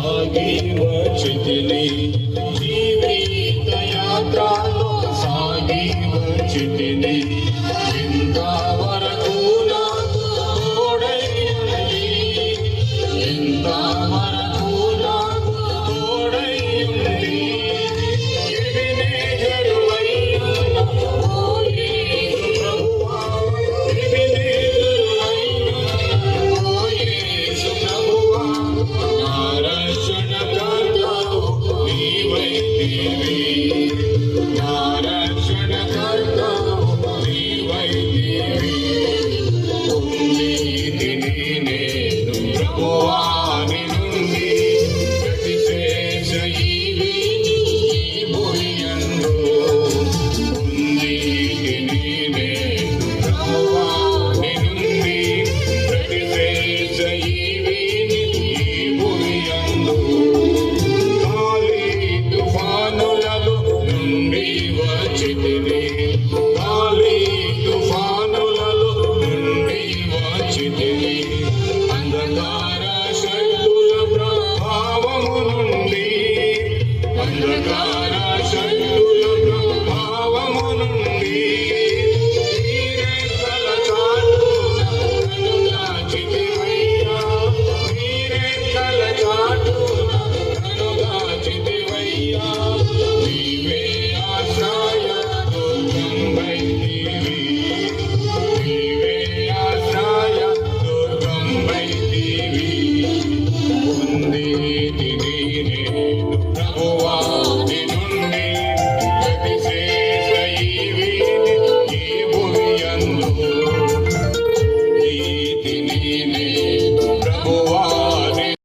సాగి వచ్చితిని జీవిత యాత్రలో సాగి వచ్చితిని ఇంతవరకు నాకు తోడైయుండి ఇంతవరకు నాకు తోడైయుండి ఎబెనేజరు అయ్యున్న ఓ యేసు ప్రభువా ఎబెనేజరు అయ్యున్న ఓ యేసు ప్రభువా నా రక్షణకర్తవు నీవైతివి నా రక్షణకర్తవు నీవైతివి పొందితిని నేను ప్రభువా నిన్ను